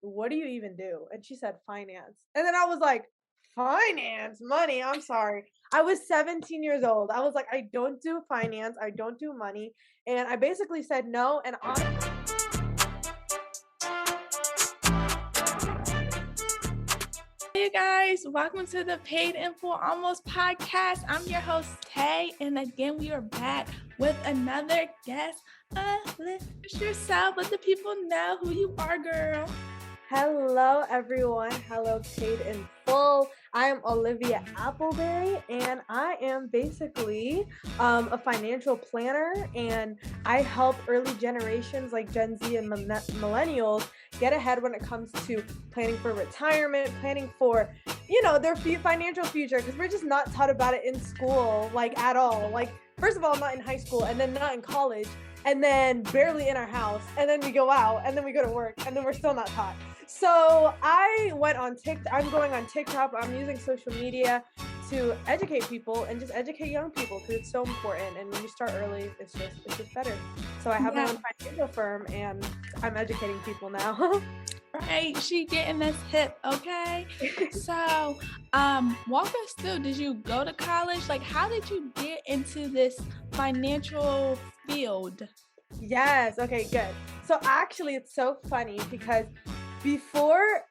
what do you even do? And she said, finance. And then I was like, finance, money. I'm sorry. I was 17 years old. I was like, I don't do finance. I don't do money. And I basically said no. And Hey you guys, welcome to the Paid in Full Almost podcast. I'm your host Tay, and again we are back with another guest. Introduce yourself, let the people know who you are, girl. hello, everyone. Hello, Paid in Full. I am Olivia Appleberry, and I am basically a financial planner, and I help early generations like Gen Z and millennials get ahead when it comes to planning for retirement, planning for, their financial future, because we're just not taught about it in school, like at all. Like, first of all, not in high school, and then not in college, and then barely in our house, and then we go out, and then we go to work, and then we're still not taught. So I went on TikTok. I'm going on TikTok. I'm using social media to educate people and just educate young people because it's so important. And when you start early, it's just better. So I have my own financial firm, and I'm educating people now. Right, she getting us hip, okay? So, walk us through. Did you go to college? Like, how did you get into this financial field? Yes. Okay, good. So actually it's so funny because before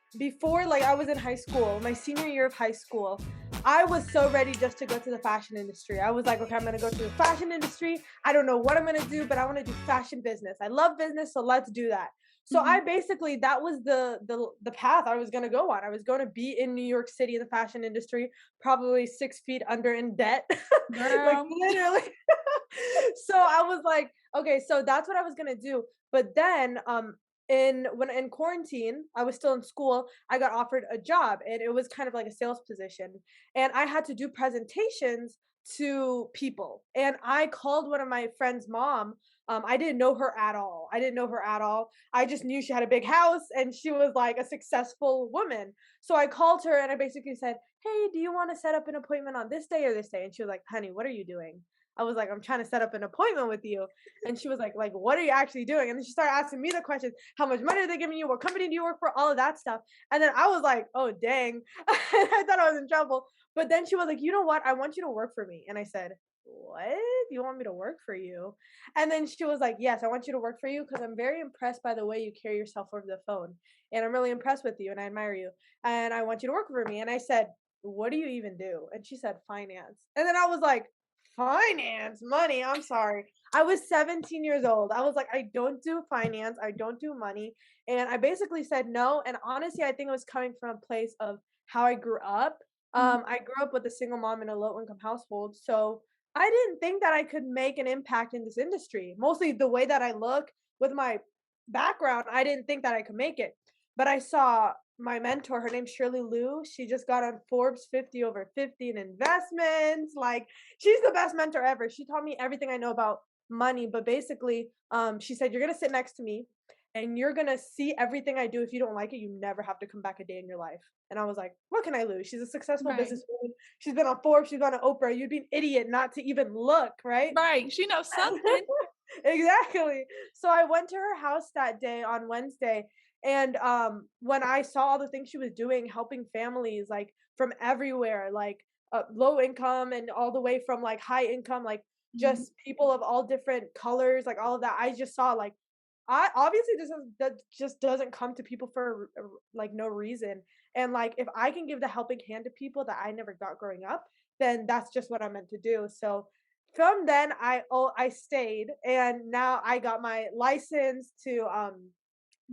like I was in high school, my senior year of high school, I was so ready just to go to the fashion industry. I was like, okay, I'm going to go to the fashion industry. I don't know what I'm going to do, but I want to do fashion business. I love business, so let's do that. So I basically that was the path I was going to go on. I was going to be in New York City in the fashion industry, probably 6 feet under in debt, like Girl. literally. So I was like, okay, so that's what I was gonna do. But then in quarantine, I was still in school, I got offered a job, and it was kind of like a sales position. And I had to do presentations to people. And I called one of my friend's mom. I didn't know her at all. I didn't know her at all. I just knew she had a big house and she was like a successful woman. So I called her and I basically said, hey, do you want to set up an appointment on this day or this day? And she was like, honey, what are you doing? I was like, I'm trying to set up an appointment with you. And she was like, what are you actually doing? And then she started asking me the questions. How much money are they giving you? What company do you work for? All of that stuff. And then I was like, oh, dang. I thought I was in trouble. But then she was like, you know what? I want you to work for me. And I said, what? You want me to work for you? And then she was like, yes, I want you to work for you because I'm very impressed by the way you carry yourself over the phone. And I'm really impressed with you and I admire you. And I want you to work for me. And I said, what do you even do? And she said, finance. And then I was like, finance, money. I'm sorry. I was 17 years old. I was like, I don't do finance. I don't do money. And I basically said no. And honestly, I think it was coming from a place of how I grew up. I grew up with a single mom in a low income household. So I didn't think that I could make an impact in this industry. Mostly the way that I look with my background, I didn't think that I could make it. But I saw my mentor, her name's Shirley Liu. She just got on Forbes 50 over 50 in investments. Like, she's the best mentor ever. She taught me everything I know about money. But basically, she said, you're gonna sit next to me and you're gonna see everything I do. If you don't like it, you never have to come back a day in your life. And I was like, what can I lose? She's a successful Right. businesswoman. She's been on Forbes, she's been on Oprah. You'd be an idiot not to even look, right? Right. She knows something. Exactly. So I went to her house that day on Wednesday, and when I saw all the things she was doing, helping families like from everywhere, like low income and all the way from like high income, like Mhm. just people of all different colors, like all of that. I just saw like I obviously that just doesn't come to people for like no reason. And like if I can give the helping hand to people that I never got growing up, then that's just what I'm meant to do. So from then I stayed, and now I got my license to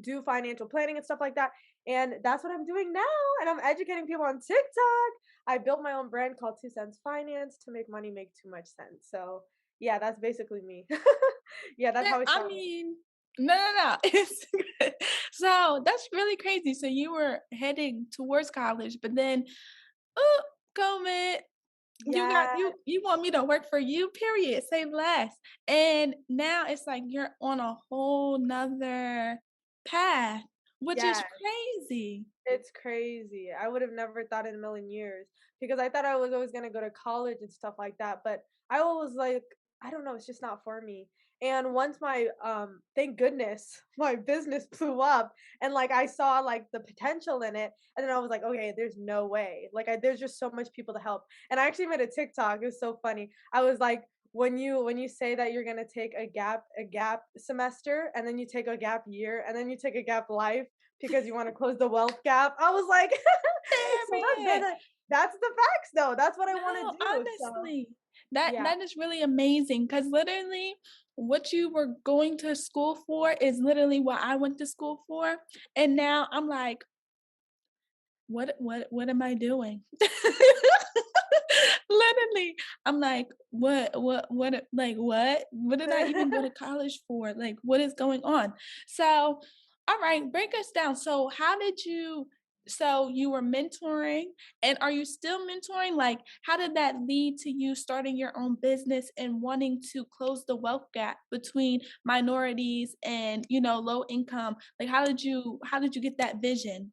do financial planning and stuff like that. And that's what I'm doing now. And I'm educating people on TikTok. I built my own brand called 2 Cents Finance to make money make too much sense. So yeah, that's basically me. Yeah, that's Yeah, how I I started. mean, no. It's good. So that's really crazy. So you were heading towards college, but then, oh, COVID. You got Yeah, you want me to work for you, period, say less. And now it's like you're on a whole nother path, which is yeah. crazy. It's crazy. I would have never thought in a million years because I thought I was always gonna go to college and stuff like that. But I always like, I don't know, it's just not for me. And once my thank goodness my business blew up and like I saw like the potential in it, and then I was like, okay, there's no way. Like there's just so much people to help. And I actually made a TikTok. It was so funny. I was like, when you say that you're gonna take a gap semester, and then you take a gap year, and then you take a gap life because you want to close the wealth gap. I was like, so Period. that's the facts though. That's what I want to No, do. So honestly, that yeah. that is really amazing because literally what you were going to school for is literally what I went to school for. And now I'm like, what am I doing? Literally, I'm like, what did I even go to college for? Like, what is going on? So, all right, break us down. So, so you were mentoring, and are you still mentoring? Like, how did that lead to you starting your own business and wanting to close the wealth gap between minorities and, low income? Like, how did you get that vision?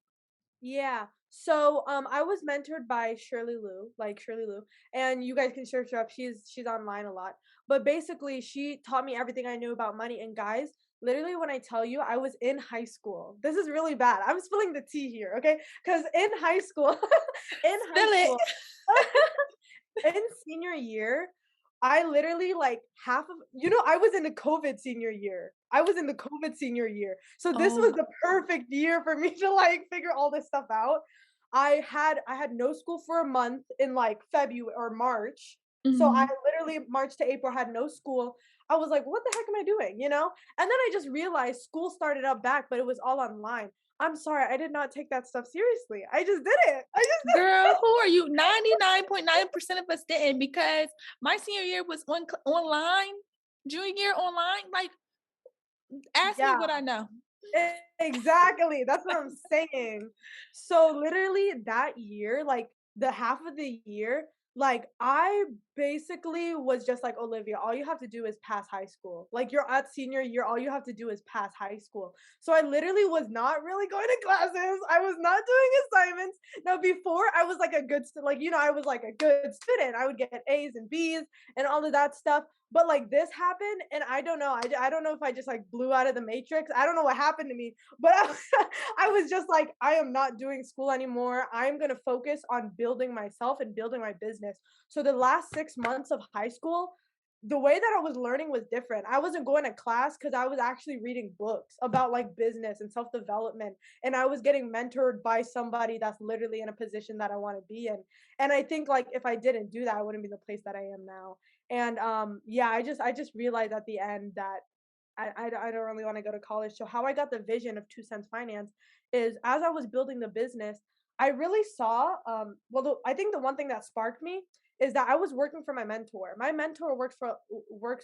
Yeah. So I was mentored by Shirley Lou, like Shirley Lou, and you guys can search her up. She's online a lot. But basically she taught me everything I knew about money. And guys, literally when I tell you I was in high school. This is really bad. I'm spilling the tea here, okay? Cuz in high school, in high Spill it. school, in senior year, I literally like half of I was in the COVID senior year. I was in the COVID senior year. So this was Oh, the perfect year for me to like figure all this stuff out. I had no school for a month in like February or March. So I mhm. literally March to April had no school. I was like, what the heck am I doing? And then I just realized school started up back, but it was all online. I'm sorry, I did not take that stuff seriously. I just did it. I just Girl, who are you? 99.9% of us didn't because my senior year was online, junior year online. Like, ask me yeah. what I know. Exactly, that's what I'm saying. So literally that year, like the half of the year, like I basically was just like Olivia, all you have to do is pass high school. Like you're at senior year, all you have to do is pass high school. So I literally was not really going to classes. I was not doing assignments. Now before I was like a good I was like a good student. I would get A's and B's and all of that stuff. But like this happened, and I don't know. I don't know if I just like blew out of the matrix. I don't know what happened to me, but I was just like, I am not doing school anymore. I'm gonna focus on building myself and building my business. So the last 6 months of high school, the way that I was learning was different. I wasn't going to class because I was actually reading books about like business and self development, and I was getting mentored by somebody that's literally in a position that I want to be in. And I think like if I didn't do that, I wouldn't be the place that I am now. And yeah, I just realized at the end that I don't really want to go to college. So how I got the vision of 2 cents finance is as I was building the business, I really saw I think the one thing that sparked me is that I was working for my mentor. My mentor works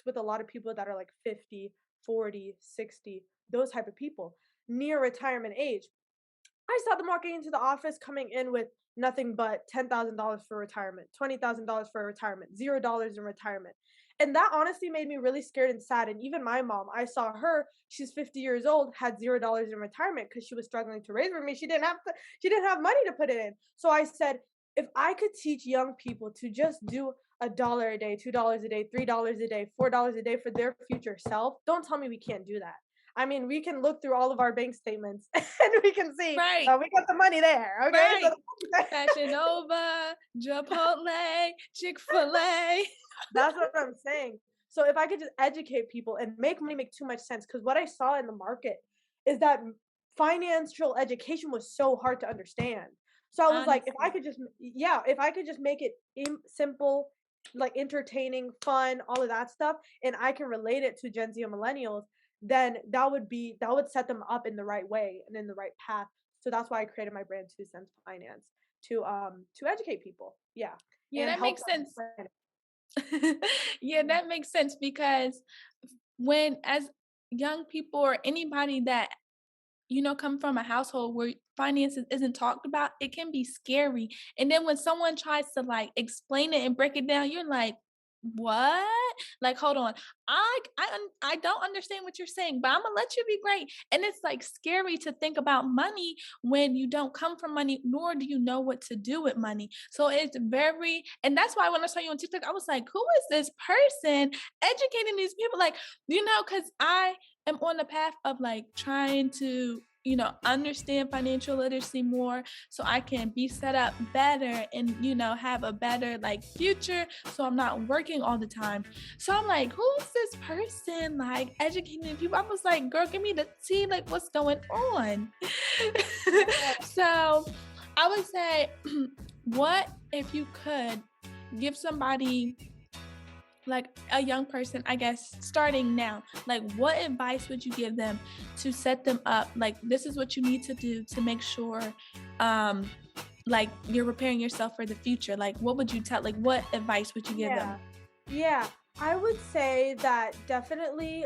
with a lot of people that are like 50, 40, 60, those type of people near retirement age. I saw them walking into the office coming in with nothing but $10,000 for retirement, $20,000 for retirement, $0 in retirement. And that honestly made me really scared and sad. And even my mom, I saw her, she's 50 years old, had $0 in retirement because she was struggling to raise for me. She didn't have money to put it in. So I said, if I could teach young people to just do $1 a day, $2 a day, $3 a day, $4 a day for their future self, don't tell me we can't do that. I mean, we can look through all of our bank statements and we can see Right, we got the money there. Okay, so right. Fashion Nova, Chipotle, Chick-fil-A. that's what I'm saying. So if I could just educate people and make money make too much sense, because what I saw in the market is that financial education was so hard to understand. So I was like, Honestly. if I could just make it simple, like entertaining, fun, all of that stuff, and I can relate it to Gen Z and millennials, then that would set them up in the right way and in the right path. So that's why I created my brand 2 Cents Finance to educate people, yeah, Yeah, and that help makes them sense. plan it. Yeah, that makes sense because when as young people or anybody that come from a household where finances isn't talked about, it can be scary. And then when someone tries to like explain it and break it down, you're like, What? Like, hold on. I don't understand what you're saying, but I'm gonna let you be great. And it's like scary to think about money when you don't come from money, nor do you know what to do with money. So it's very, and that's why when I saw you on TikTok, I was like, who is this person educating these people? Like, because I am on the path of like trying to, understand financial literacy more so I can be set up better and, have a better like future. So I'm not working all the time. So I'm like, who's this person like educating people? I was like, girl, give me the tea, like what's going on? So I would say, what if you could give somebody like a young person, I guess, starting now, like what advice would you give them to set them up? Like, this is what you need to do to make sure, like you're preparing yourself for the future. Like, what would you tell, like, what advice would you give them? Yeah, I would say that definitely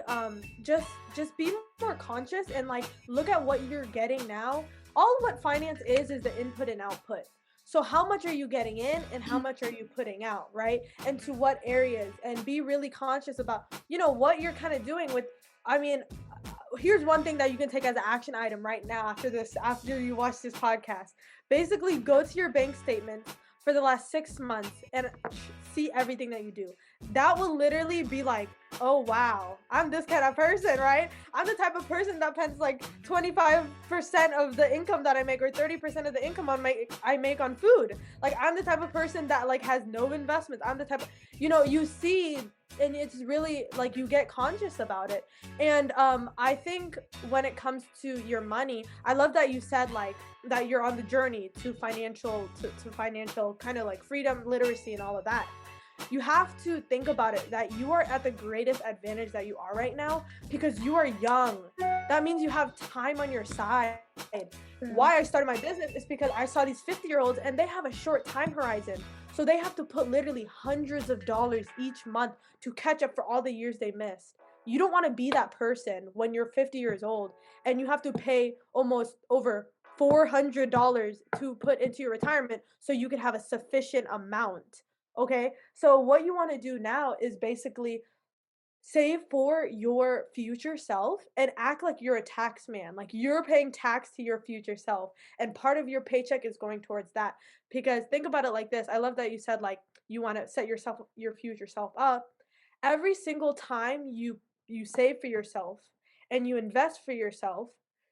just be more conscious and like look at what you're getting now. All what finance is the input and output. So how much are you getting in and how much are you putting out, right? And to what areas, and be really conscious about, what you're kind of doing with, I mean, here's one thing that you can take as an action item right now after you watch this podcast. Basically, go to your bank statements for the last 6 months and see everything that you do. That will literally be like, oh wow, I'm this kind of person, right? I'm the type of person that spends like 25% of the income that I make, or 30% of the income I make on food. Like, I'm the type of person that like has no investments. I'm the type of, you see, and it's really like you get conscious about it. And I think when it comes to your money, I love that you said like that you're on the journey to financial kind of like freedom, literacy, and all of that. You have to think about it that you are at the greatest advantage that you are right now because you are young. That means you have time on your side. Why I started my business is because I saw these 50-year-olds and they have a short time horizon. So they have to put literally hundreds of dollars each month to catch up for all the years they missed. You don't want to be that person when you're 50 years old and you have to pay almost over $400 to put into your retirement so you can have a sufficient amount. Okay, so what you want to do now is basically save for your future self and act like you're a tax man, like you're paying tax to your future self, and part of your paycheck is going towards that. Because think about it like this. I love that you said like you want to set your future self up. Every single time you save for yourself and you invest for yourself,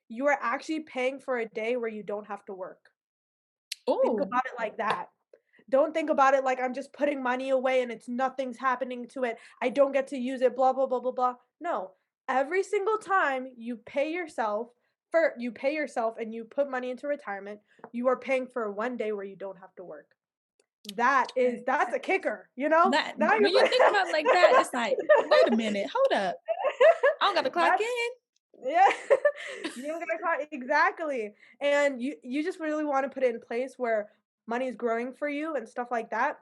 you are actually paying for a day where you don't have to work. Think Oh, about it like that. Don't think about it like I'm just putting money away and nothing's happening to it. I don't get to use it, blah, blah, blah, blah, blah. No. Every single time you pay yourself and you put money into retirement, you are paying for one day where you don't have to work. That's a kicker, that Now when you're you think about it like that, it's like, wait a minute, hold up. I don't got to clock that's in. yeah. You don't gotta cry exactly. And you just really want to put it in place where money is growing for you and stuff like that.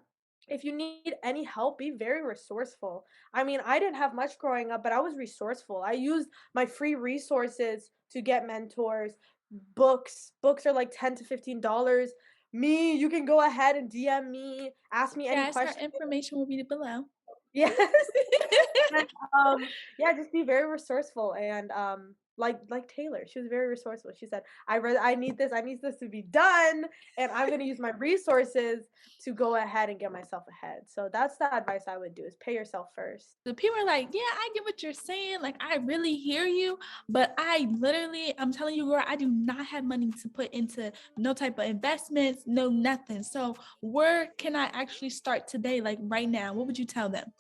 If you need any help, be very resourceful. I mean, I didn't have much growing up, but I was resourceful. I used my free resources to get mentors, books. Books are like $10 to $15. Me, you can go ahead and DM me, ask me any Guys, her questions. information will be below. Yes. And, yeah, just be very resourceful and like Taylor, she was very resourceful. She said, I need this to be done, and I'm gonna use my resources to go ahead and get myself ahead. So that's the advice I would do is pay yourself first. The people are like, yeah, I get what you're saying. Like, I really hear you, but I'm telling you, girl, I do not have money to put into no type of investments, no nothing. So where can I actually start today? Like right now, what would you tell them?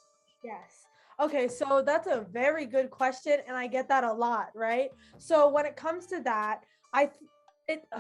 Yes. Okay, so that's a very good question, and I get that a lot, right? So when it comes to that, a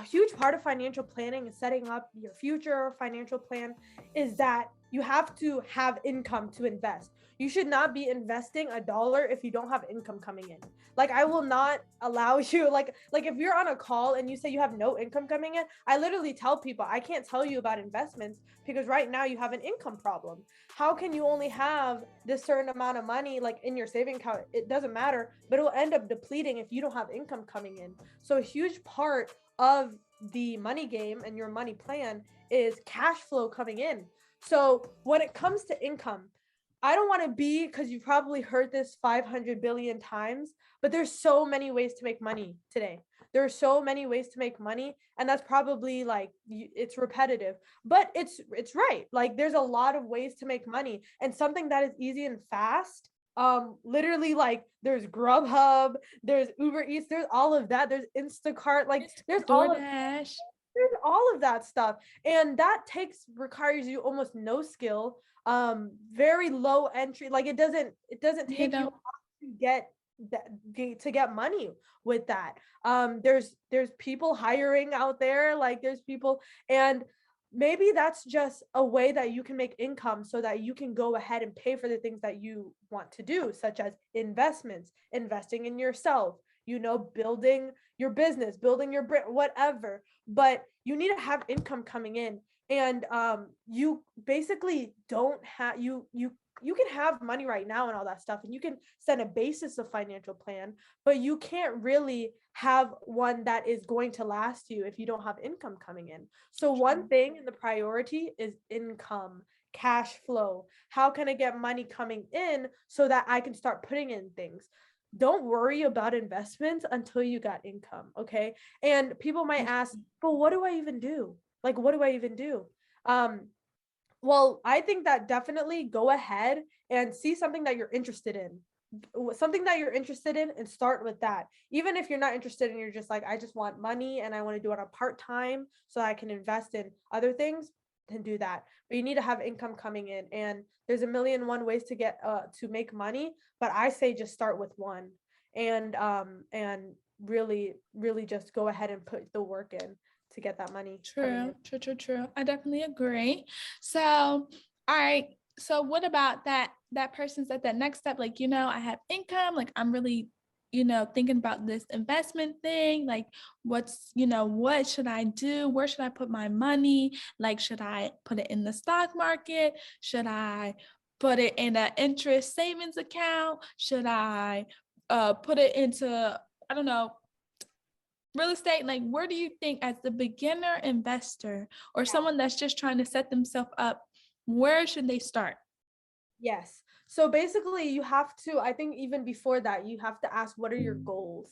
huge part of financial planning is setting up your future financial plan is that you have to have income to invest. You should not be investing a dollar if you don't have income coming in. Like, I will not allow you like if you're on a call and you say you have no income coming in, I literally tell people I can't tell you about investments because right now you have an income problem. How can you only have this certain amount of money like in your saving account? It doesn't matter, but it will end up depleting if you don't have income coming in. So a huge part of the money game and your money plan is cash flow coming in. So when it comes to income, I don't want to be, because you've probably heard this 500 billion times, but there's so many ways to make money today. There are so many ways to make money, and that's probably like it's repetitive, but it's right. Like there's a lot of ways to make money, and something that is easy and fast. Literally, like there's Grubhub, there's Uber Eats, there's all of that. There's Instacart, like DoorDash. there's all of that stuff, and that requires you almost no skill, very low entry. Like it doesn't You take you know, to get money with that. There's people hiring out there, like there's people, and maybe that's just a way that you can make income so that you can go ahead and pay for the things that you want to do, such as investments, investing in yourself, building your business, building your brand, whatever. But you need to have income coming in, and you basically don't have you can have money right now and all that stuff, and you can set a basis of financial plan, but you can't really have one that is going to last you if you don't have income coming in. So one thing in the priority is income, cash flow. How can I get money coming in so that I can start putting in things? Don't worry about investments until you got income, okay? And people might ask, but what do I even do? Like, what do I even do? Um, well, I think that definitely go ahead and see something that you're interested in. Something that you're interested in, and start with that. Even if you're not interested and you're just like, I just want money and I want to do it on part-time so I can invest in other things, then do that. But you need to have income coming in, and there's a million and one ways to get to make money, but I say just start with one, and really really just go ahead and put the work in to get that money coming in. True. I definitely agree. So, all right. So what about that person's at that next step? Like, I have income, like I'm really, thinking about this investment thing. Like, what should I do? Where should I put my money? Like, should I put it in the stock market? Should I put it in an interest savings account? Should I put it into, I don't know, real estate? Like, where do you think, as the beginner investor or someone that's just trying to set themselves up, where should they start? Yes. So basically, you have to, I think even before that, you have to ask, what are your goals?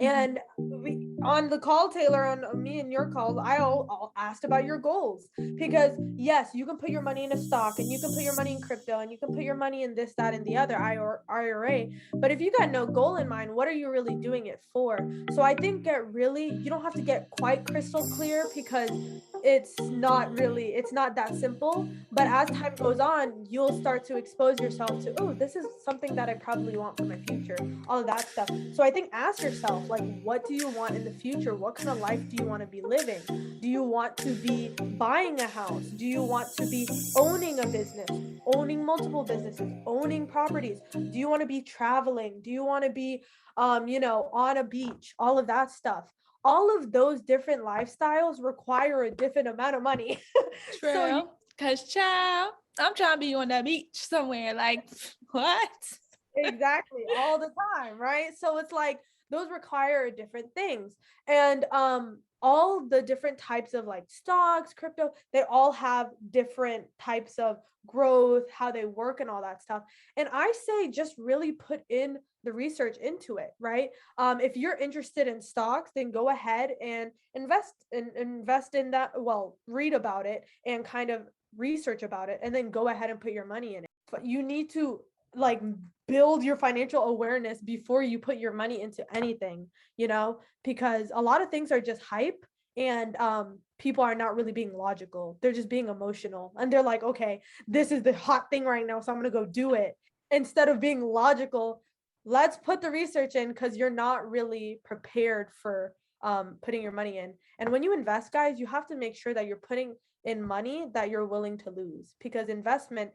And on the call, Taylor, on me and your call, I all asked about your goals, because yes, you can put your money in a stock, and you can put your money in crypto, and you can put your money in this, that, and the other IRA. But if you got no goal in mind, what are you really doing it for? So I think you don't have to get quite crystal clear, because it's not that simple. But as time goes on, you'll start to expose yourself to, oh, this is something that I probably want for my future, all of that stuff. So I think ask yourself, like, what do you want in the future? What kind of life do you want to be living? Do you want to be buying a house? Do you want to be owning a business, owning multiple businesses, owning properties? Do you want to be traveling? Do you want to be on a beach? All of that stuff. All of those different lifestyles require a different amount of money. True. Because, child, I'm trying to be on that beach somewhere. Like, what? Exactly, all the time, right? So it's like those require different things. And all the different types of like stocks, crypto, they all have different types of growth, how they work and all that stuff. And I say just really put in the research into it, right? If you're interested in stocks, then go ahead and invest in that. Well, read about it and kind of research about it, and then go ahead and put your money in it. But you need to like build your financial awareness before you put your money into anything, because a lot of things are just hype, and people are not really being logical. They're just being emotional, and they're like, okay, this is the hot thing right now, so I'm going to go do it. Instead of being logical, let's put the research in, because you're not really prepared for putting your money in. And when you invest, guys, you have to make sure that you're putting in money that you're willing to lose, because investment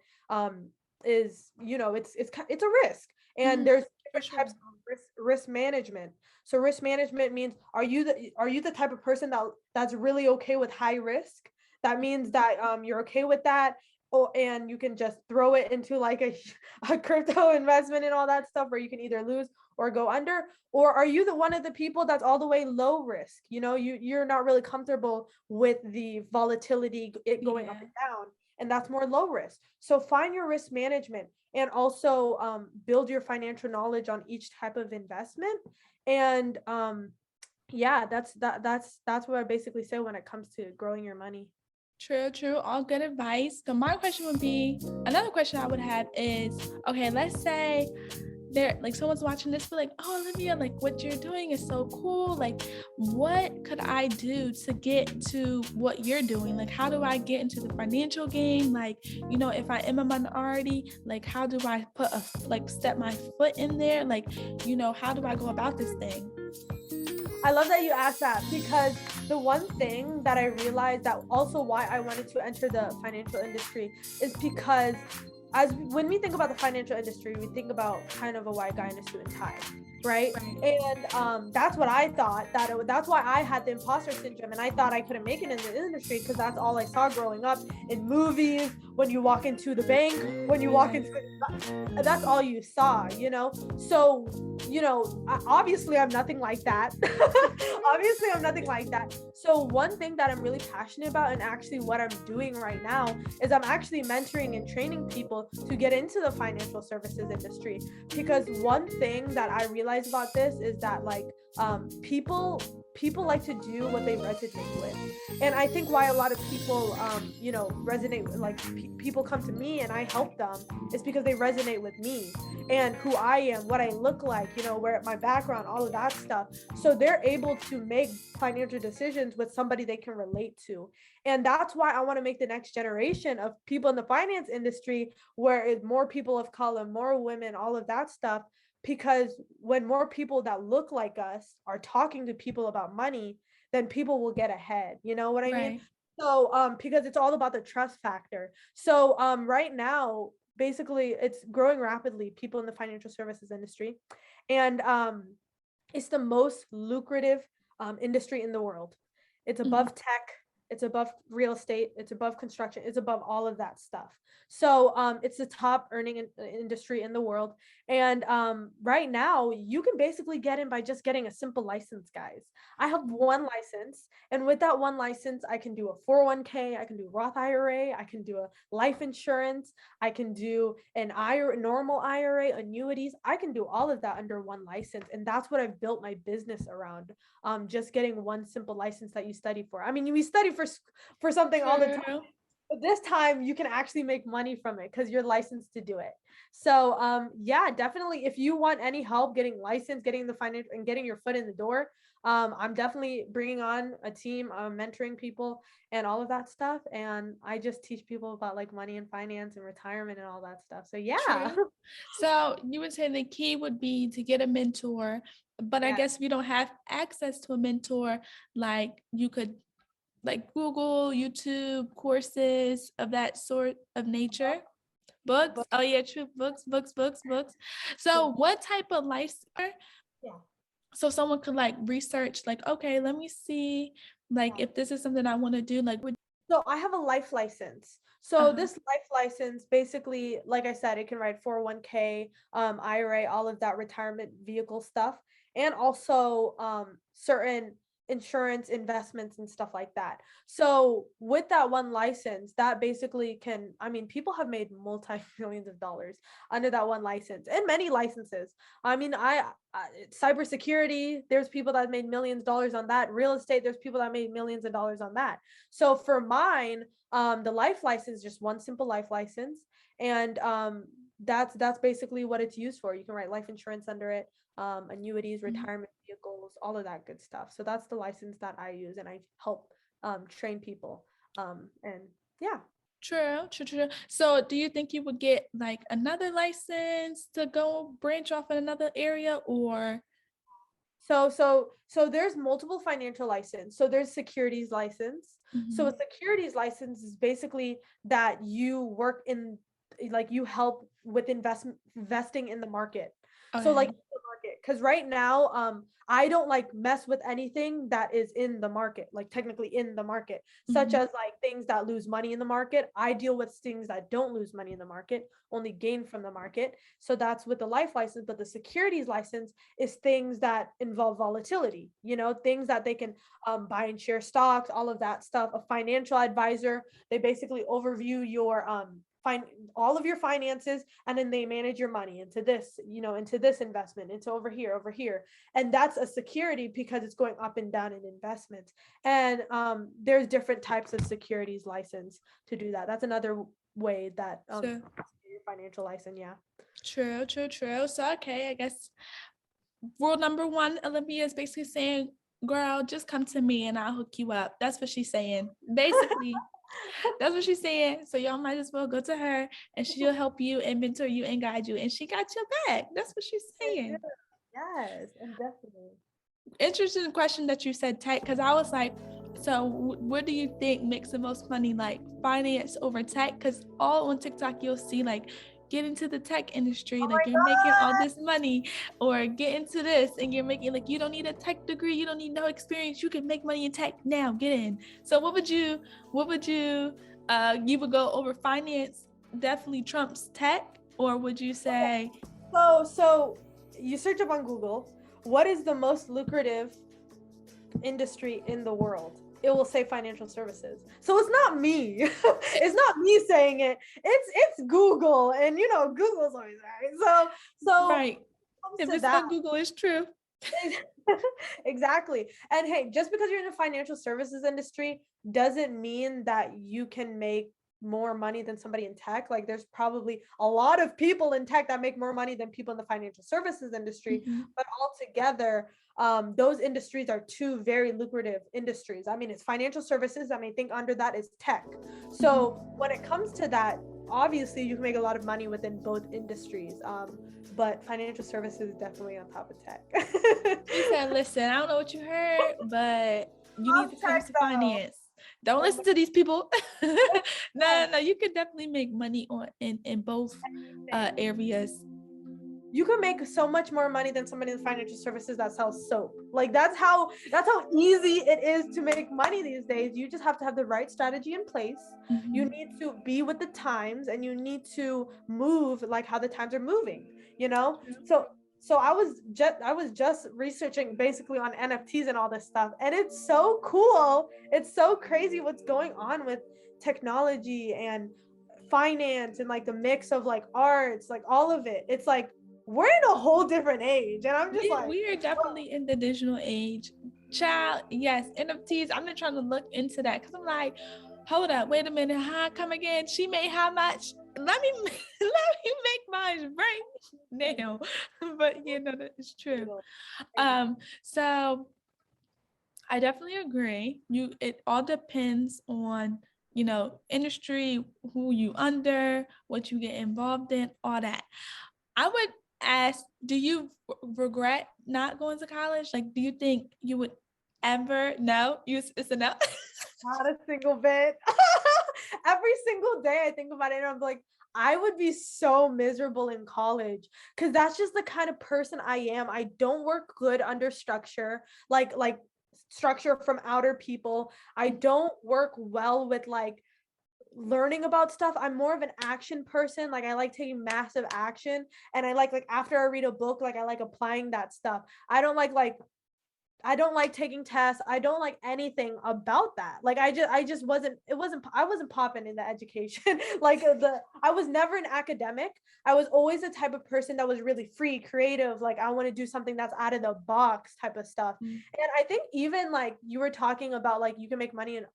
is it's a risk, and there's different types of risk management. So risk management means, are you the type of person that's really okay with high risk? That means that you're okay with that. Oh, and you can just throw it into like a crypto investment and all that stuff, where you can either lose or go under. Or are you the one of the people that's all the way low risk? You're not really comfortable with the volatility, it going up and down, and that's more low risk. So find your risk management, and also build your financial knowledge on each type of investment. And yeah, that's what I basically say when it comes to growing your money. True, true. All good advice. So my question would be, another question I would have is, okay, let's say there, like, someone's watching this, be like, oh, Olivia, like, what you're doing is so cool. Like, what could I do to get to what you're doing? Like, how do I get into the financial game? Like, if I am a minority, like, how do I step my foot in there? Like, how do I go about this thing? I love that you asked that, because the one thing that I realized, that also why I wanted to enter the financial industry, is because when we think about the financial industry, we think about kind of a white guy in a suit and tie, right? And that's what I thought. That's why I had the imposter syndrome, and I thought I couldn't make it in the industry, because that's all I saw growing up in movies. When you walk into the bank, when you walk into, that's all you saw, So, obviously I'm nothing like that. Obviously I'm nothing like that. So one thing that I'm really passionate about, and actually what I'm doing right now, is I'm actually mentoring and training people to get into the financial services industry. Because one thing that I realized about this is that, like, people like to do what they resonate with. And I think why a lot of people resonate, like, people come to me and I help them, is because they resonate with me and who I am, what I look like, where my background, all of that stuff. So they're able to make financial decisions with somebody they can relate to. And that's why I want to make the next generation of people in the finance industry, where it's more people of color, more women, all of that stuff. Because when more people that look like us are talking to people about money, then people will get ahead. You know what I mean? Right. So because it's all about the trust factor. So right now, basically, it's growing rapidly, people in the financial services industry. And it's the most lucrative industry in the world. It's Mhm. above tech, it's above real estate, it's above construction, it's above all of that stuff. So it's the top earning industry in the world. And right now, you can basically get in by just getting a simple license, guys. I have one license, and with that one license, I can do a 401k, I can do Roth IRA, I can do a life insurance, I can do an IRA, normal IRA, annuities. I can do all of that under one license. And that's what I've built my business around. Just getting one simple license that you study for. I mean, we study for something all the time, True. but this time you can actually make money from it because you're licensed to do it. So yeah, definitely, if you want any help getting licensed, getting the finance, and getting your foot in the door, I'm definitely bringing on a team, mentoring people and all of that stuff. And I just teach people about, like, money and finance and retirement and all that stuff. So yeah. True. So you would say the key would be to get a mentor, but I Yeah. guess if you don't have access to a mentor, like, you could, like, Google, YouTube, courses of that sort of nature. Books. But Oh yeah, true. Books, books, books, books. yeah. So what type of lifestyle? Yeah. So someone could, like, research, like, okay, let me see, like, Yeah. if this is something I want to do, like, would. So I have a life license. So Uh-huh. this life license, basically, like I said, it can write 401k, IRA, all of that retirement vehicle stuff, and also certain insurance investments and stuff like that. So with that one license, that basically can, I mean, people have made multi-millions of dollars under that one license, and many licenses. I mean, cybersecurity, there's people that made millions of dollars on that. Real estate, there's people that made millions of dollars on that. So for mine, the life license, just one simple life license, and that's basically what it's used for. You can write life insurance under it, annuities, Mhm. retirement vehicles, all of that good stuff. So that's the license that I use, and I help train people. And yeah. True, true, true. So do you think you would get, like, another license to go branch off in another area, or? So there's multiple financial license. So there's securities license. So a Mhm. securities license is basically that you work in, like, you help with investing in the market. So, like, Okay. the market. Because right now, I don't like mess with anything that is in the market, like technically in the market, such Mhm. as like things that lose money in the market. I deal with things that don't lose money in the market, only gain from the market. So that's with the life license, but the securities license is things that involve volatility, things that they can buy and share stocks, all of that stuff. A financial advisor, they basically overview your all of your finances, and then they manage your money into this, into this investment, into over here. And that's a security because it's going up and down in investments. And there's different types of securities license to do that. That's another way that So your financial license. Yeah. true. So okay, I guess rule number one, Olivia is basically saying, girl, just come to me and I'll hook you up. That's what she's saying. Basically, that's what she's saying. So y'all might as well go to her and she'll help you and mentor you and guide you. And she got your back. That's what she's saying. Yes, and definitely. Interesting question that you said tech, because I was like, so what do you think makes the most money, like finance over tech? Because all on TikTok you'll see like get into the tech industry, Oh like my you're making all God. this money, or get into this and you're making, like, you don't need a tech degree, you don't need no experience, you can make money in tech now, get in. So what would you you would go over finance definitely trumps tech, or would you say So you search up on Google, what is the most lucrative industry in the world? It will say financial services. So it's not me. It's not me saying it. It's Google, and Google's always right. So right, when it if comes to it's that, on Google, it's true? exactly. And hey, just because you're in the financial services industry doesn't mean that you can make more money than somebody in tech. Like there's probably a lot of people in tech that make more money than people in the financial services industry, Mhm. but altogether, those industries are two very lucrative industries. I mean, it's financial services. I mean, think under that is tech. So when it comes to that, obviously you can make a lot of money within both industries. But financial services is definitely on top of tech. She said, listen, I don't know what you heard, but you need Love to come tech to though. finance. Don't Oh my listen to these people. God. No, you could definitely make money on in both Anything. areas. You can make so much more money than somebody in financial services that sells soap. Like that's how easy it is to make money these days. You just have to have the right strategy in place. You Mhm. need to be with the times, and you need to move like how the times are moving, you know? So I was just researching basically on NFTs and all this stuff, and it's so cool. It's so crazy what's going on with technology and finance, and like the mix of like arts, like all of it. It's like we're in a whole different age, and I'm just like, We are definitely in the digital age. Child, yes, NFTs. I'm not trying to look into that because I'm like, hold up, wait a minute, how come again? She made how much? Let me let me make mine right now. But that is true. So I definitely agree. It all depends on, industry, who you under, what you get involved in, all that. I would ask, do you regret not going to college? Like, do you think you would ever? No, it's a no. not a single bit. Every single day I think about it, and I'm like, I would be so miserable in college because that's just the kind of person I am. I don't work good under structure, like structure from outer people. I don't work well with like learning about stuff. I'm more of an action person. Like I like taking massive action, and I like after I read a book, like I like applying that stuff. I don't like taking tests. I don't like anything about that. Like I just wasn't it wasn't I wasn't popping in the education. Like the I was never an academic. I was always the type of person that was really free, creative, like I want to do something that's out of the box type of stuff. Mm, And I think even like you were talking about like you can make money in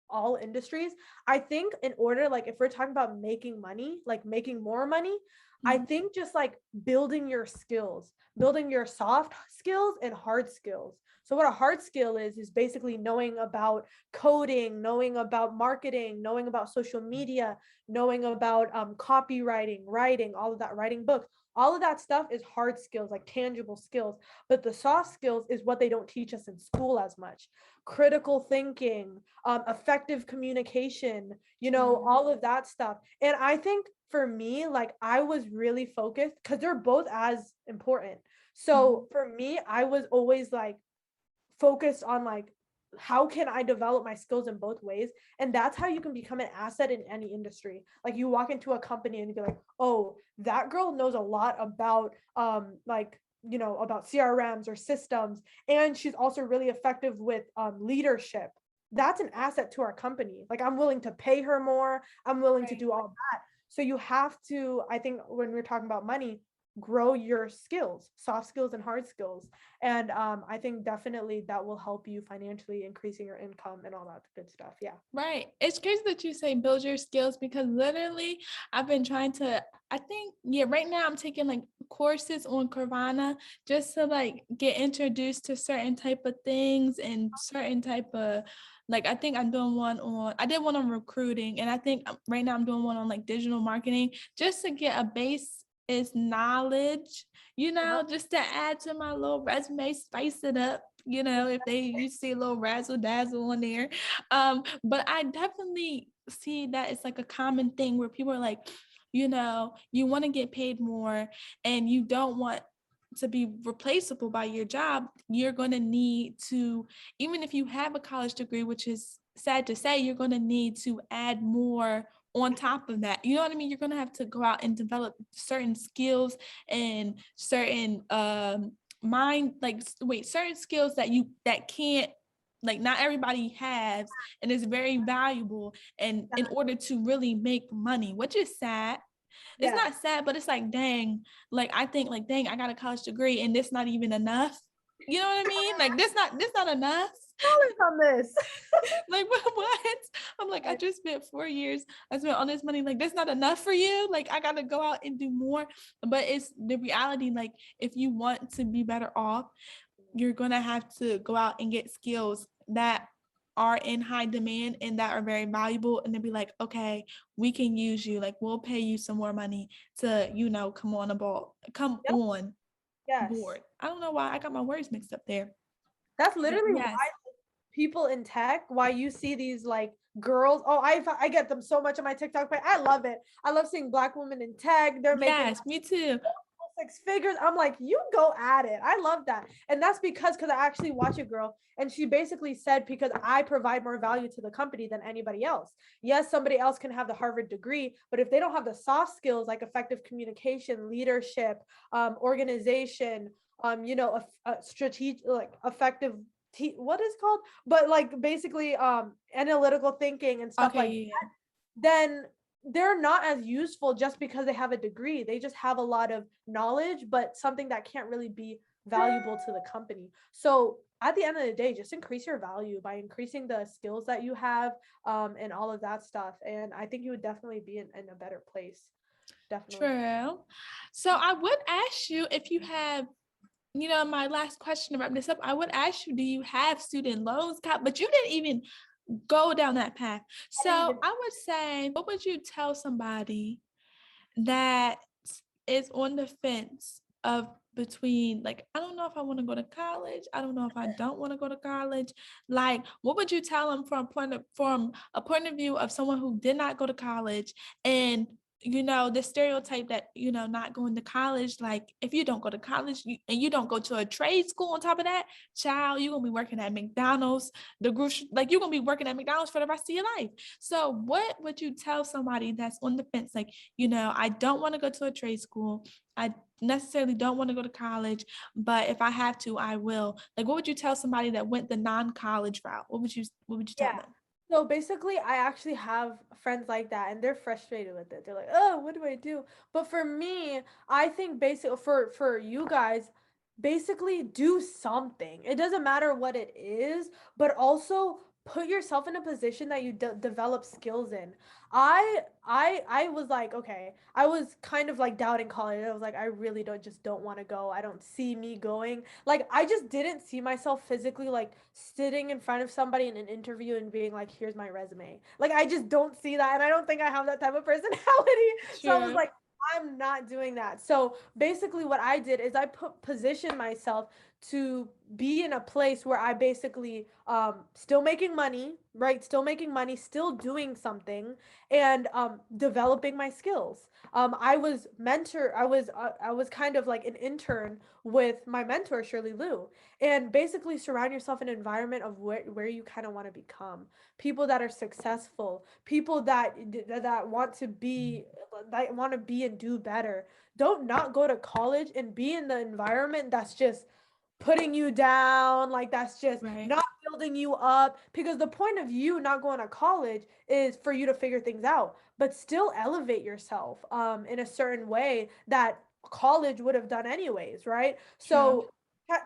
all industries. I think in order, like if we're talking about making money, like making more money, I mm, think just like building your skills, building your soft skills and hard skills. So what a hard skill is basically knowing about coding, knowing about marketing, knowing about social media, knowing about copywriting, writing, all of that, writing books. All of that stuff is hard skills, like tangible skills. But the soft skills is what they don't teach us in school as much. Critical thinking, effective communication, true. all of that stuff. And I think for me, like I was really focused because they're both as important. So for me, I was always like focused on like how can I develop my skills in both ways? And that's how you can become an asset in any industry. Like you walk into a company and you be like, oh, that girl knows a lot about like about CRMs or systems, and she's also really effective with leadership. That's an asset to our company. Like I'm willing to pay her more. I'm willing to Right. do all that. So you have to, I think when we're talking about money, grow your skills, soft skills and hard skills. And I think definitely that will help you financially, increasing your income and all that good stuff. Yeah. Right. It's crazy that you say build your skills because literally I've been trying to, I think, yeah, right now I'm taking like courses on Carvana just to like get introduced to certain type of things and certain type of, like, I think I'm doing I did one on recruiting, and I think right now I'm doing one on like digital marketing just to get a base is knowledge, Uh-huh. just to add to my little resume, spice it up, if you see a little razzle dazzle on there. But I definitely see that it's like a common thing where people are like, you want to get paid more and you don't want to be replaceable by your job. You're going to need to, even if you have a college degree, which is sad to say, you're going to need to add more on top of that. You know what I mean? You're going to have to go out and develop certain skills and certain certain skills that can't, like, not everybody has, and it's very valuable, and in order to really make money, which is sad. It's Yes. not sad, but it's like, dang, like I think like, dang, I got a college degree and this not even enough. You know what I mean? Like this not enough. Knowledge on this. Like what? I'm like, I just spent 4 years. I spent all this money. Like that's not enough for you. Like I gotta go out and do more. But it's the reality. Like if you want to be better off, you're gonna have to go out and get skills that are in high demand and that are very valuable, and then be like, okay, we can use you, like we'll pay you some more money to come Yep. on Yes. board. I don't know why I got my words mixed up there, That's but literally yes. why people in tech, why you see these like girls. Oh, I get them so much on my TikTok, but I love it. I love seeing Black women in tech. They're making Yes, me too. 6 figures. I'm like, you go at it. I love that. And that's because I actually watch a girl and she basically said, because I provide more value to the company than anybody else. Yes, somebody else can have the Harvard degree, but if they don't have the soft skills like effective communication, leadership, organization, a strategic, like effective what is called, but like basically analytical thinking and stuff Okay, like yeah. then they're not as useful just because they have a degree. They just have a lot of knowledge, but something that can't really be valuable to the company. So at the end of the day, just increase your value by increasing the skills that you have, and all of that stuff. And I think you would definitely be in a better place. Definitely. True. So I would ask you if you have, my last question to wrap this up, I would ask you, do you have student loans? But you didn't even go down that path. I So didn't even. I would say, what would you tell somebody that is on the fence of between, like, I don't know if I want to go to college. I don't know if I don't want to go to college. Like, what would you tell them from a point of view of someone who did not go to college, and the stereotype that, not going to college, like if you don't go to college and you don't go to a trade school on top of that, child, you're gonna be working at McDonald's, like you're gonna be working at McDonald's for the rest of your life. So what would you tell somebody that's on the fence, like, I don't want to go to a trade school, I necessarily don't want to go to college, but if I have to, I will. Like, what would you tell somebody that went the non-college route? What would you tell Yeah. them? So basically, I actually have friends like that, and they're frustrated with it. They're like, "Oh, what do I do?" But for me, I think basically for you guys, basically do something. It doesn't matter what it is, but also put yourself in a position that you develop skills in. I was like, okay, I was kind of like doubting college. I was like, I really don't want to go. I don't see me going. Like I just didn't see myself physically like sitting in front of somebody in an interview and being like, here's my resume. Like I just don't see that, and I don't think I have that type of personality. So I was Sure. like, I'm not doing that. So basically what I did is I position myself to be in a place where I basically still making money, right? Still making money, still doing something, and developing my skills. I was kind of like an intern with my mentor Shirley Liu, and basically surround yourself in an environment of where you kind of want to become. People that are successful, people that want to be and do better. Don't not go to college and be in the environment that's just putting you down, like that's just Right. not building you up, because the point of you not going to college is for you to figure things out, but still elevate yourself in a certain way that college would have done anyways, right? True. So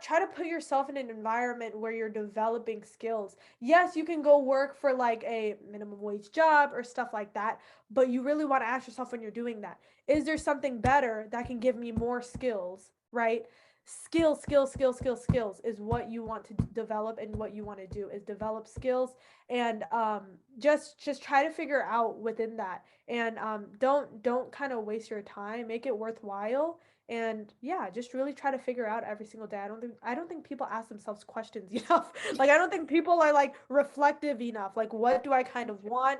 try to put yourself in an environment where you're developing skills. Yes, you can go work for like a minimum wage job or stuff like that, but you really want to ask yourself when you're doing that, is there something better that can give me more skills, right? Skills is what you want to develop, and what you want to do is develop skills, and just try to figure out within that, and don't kind of waste your time, make it worthwhile, and yeah, just really try to figure out every single day. I don't think people ask themselves questions enough. Like, I don't think people are like reflective enough, like what do I kind of want,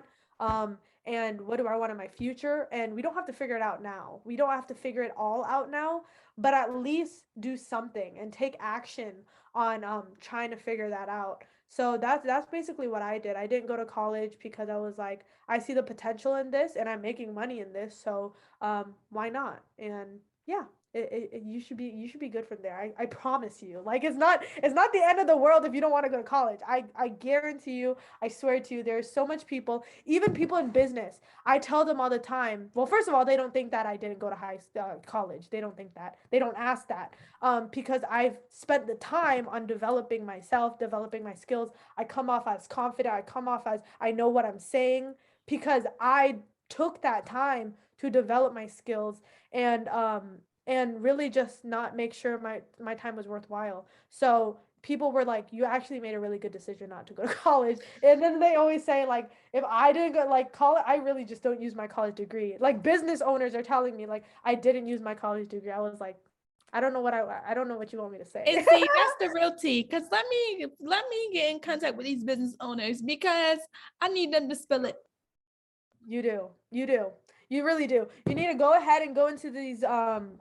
and what do I want in my future, and we don't have to figure it out now, we don't have to figure it all out now, but at least do something and take action on trying to figure that out. So that's basically what I did. I didn't go to college because I was like, I see the potential in this and I'm making money in this, so why not? And yeah, you should be good from there. I promise you. Like, it's not the end of the world if you don't want to go to college. I guarantee you, I swear to you, there's so much people, even people in business. I tell them all the time. Well, first of all, they don't think that I didn't go to college. They don't think that. They don't ask that. Because I've spent the time on developing myself, developing my skills. I come off as confident. I come off as I know what I'm saying because I took that time to develop my skills, and really just not make sure my time was worthwhile. So people were like, you actually made a really good decision not to go to college. And then they always say, like, if I didn't go like college, I really just don't use my college degree. Like, business owners are telling me like I didn't use my college degree. I was like, I don't know what you want me to say. And see, that's the real tea. Cause let me get in contact with these business owners because I need them to spill it. You do. You do. You really do. You need to go ahead and go into these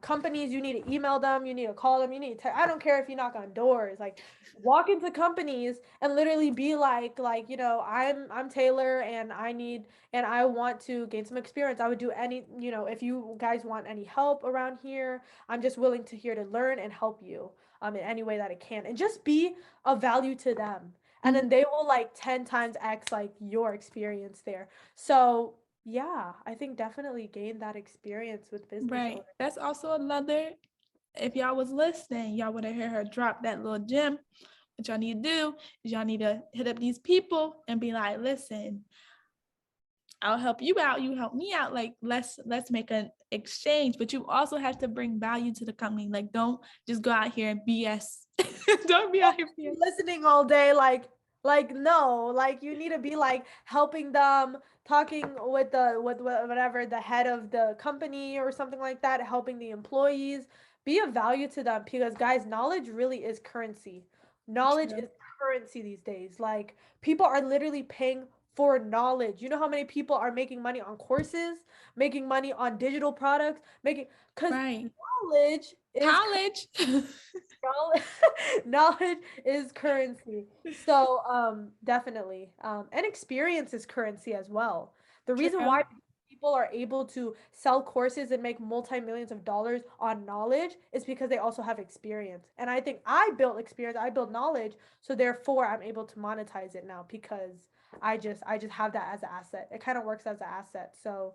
companies. You need to email them. You need to call them. You need to I don't care if you knock on doors. Like, walk into companies and literally be like, I'm Taylor, and I want to gain some experience. I would do if you guys want any help around here, I'm just willing to here to learn and help you in any way that I can, and just be of value to them. And then they will like 10 times X like your experience there. So yeah, I think definitely gain that experience with business Right. owners. That's also another, if y'all was listening, y'all would have heard her drop that little gem. What y'all need to do is y'all need to hit up these people and be like, listen, I'll help you out, you help me out. Like, let's make an exchange. But you also have to bring value to the company. Like, don't just go out here and BS. Don't be out here BS. Listening all day, like no, like you need to be like helping them, talking with whatever the head of the company or something like that, helping the employees, be of value to them, because guys, knowledge really is currency. Knowledge True. is currency these days. Like, people are literally paying for knowledge. You know how many people are making money on courses, making money on digital products, making because Right. knowledge is College. knowledge, knowledge is currency. So definitely, and experience is currency as well. The reason True. why people are able to sell courses and make multi-millions of dollars on knowledge is because they also have experience, and I think I built experience, I built knowledge, so therefore I'm able to monetize it now because I just have that as an asset. It kind of works as an asset. So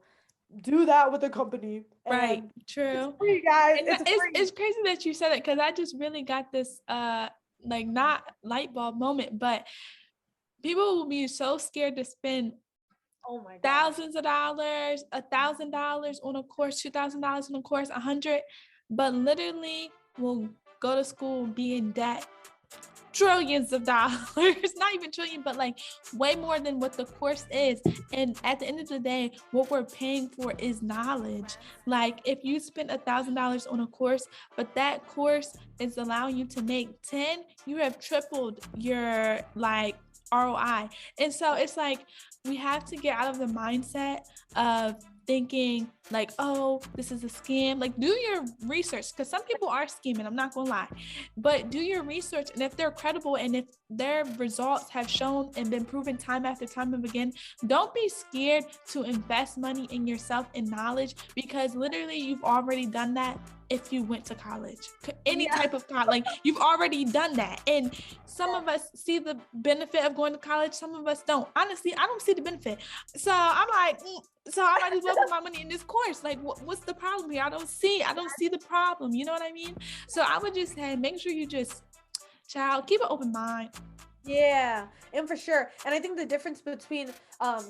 do that with a company, Right. and it's True. free, guys. And It's free. it's crazy that you said it because I just really got this like not light bulb moment, but people will be so scared to spend Oh my god. thousands of dollars, $1,000 on a course, $2,000 on a course, 100, but literally will go to school, be in debt, trillions of dollars, not even trillion, but like way more than what the course is. And at the end of the day, what we're paying for is knowledge. Like, if you spend $1,000 on a course, but that course is allowing you to make 10, you have tripled your like ROI. And so it's like we have to get out of the mindset of thinking like, oh, this is a scam. Like, do your research, because some people are scheming, I'm not gonna lie, but do your research, and if they're credible and if their results have shown and been proven time after time and again, don't be scared to invest money in yourself and knowledge, because literally you've already done that. If you went to college, any type of college, like you've already done that. And some of us see the benefit of going to college, some of us don't. Honestly, I don't see the benefit. So I'm like, so I might as well put my money in this course. Like, what's the problem here? I don't see the problem. You know what I mean? So I would just say, make sure you just, child, keep an open mind. Yeah, and for sure. And I think the difference between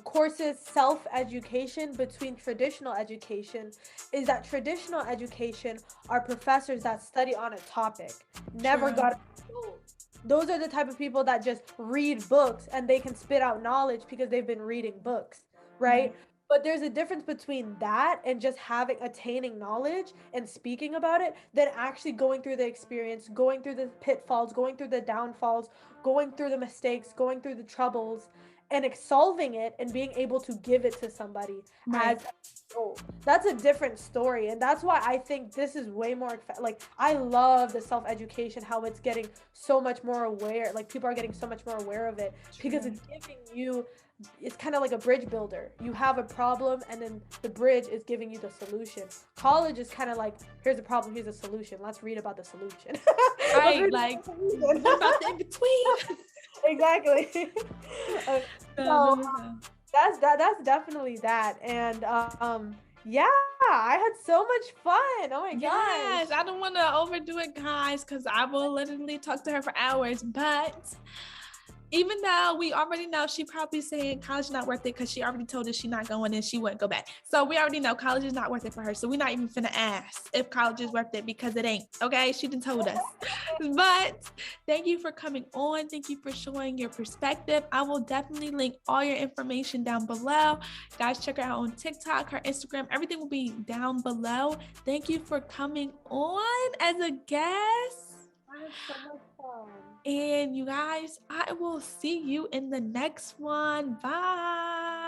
courses, self-education, between traditional education, is that traditional education are professors that study on a topic, never True. got a school. Those are the type of people that just read books and they can spit out knowledge because they've been reading books, right? Right. But there's a difference between that and just attaining knowledge and speaking about it than actually going through the experience, going through the pitfalls, going through the downfalls, going through the mistakes, going through the troubles, and solving it and being able to give it to somebody Right. as a goal. That's a different story. And that's why I think this is way more like I love the self-education, how it's getting so much more aware, like people are getting so much more aware of it because it's giving you, it's kind of like a bridge builder. You have a problem and then the bridge is giving you the solution. College is kind of like, here's a problem, here's a solution. Let's read about the solution. Right. Like, what about the in between? Exactly. So that's definitely that. And yeah, I had so much fun. Oh my gosh. Yes, I don't want to overdo it, guys, because I will literally talk to her for hours. But even though we already know she probably saying college is not worth it because she already told us she's not going and she wouldn't go back. So we already know college is not worth it for her. So we're not even finna ask if college is worth it because it ain't. Okay, she done told us. But thank you for coming on. Thank you for showing your perspective. I will definitely link all your information down below. Guys, check her out on TikTok, her Instagram. Everything will be down below. Thank you for coming on as a guest. I had so much fun. And you guys, I will see you in the next one. Bye.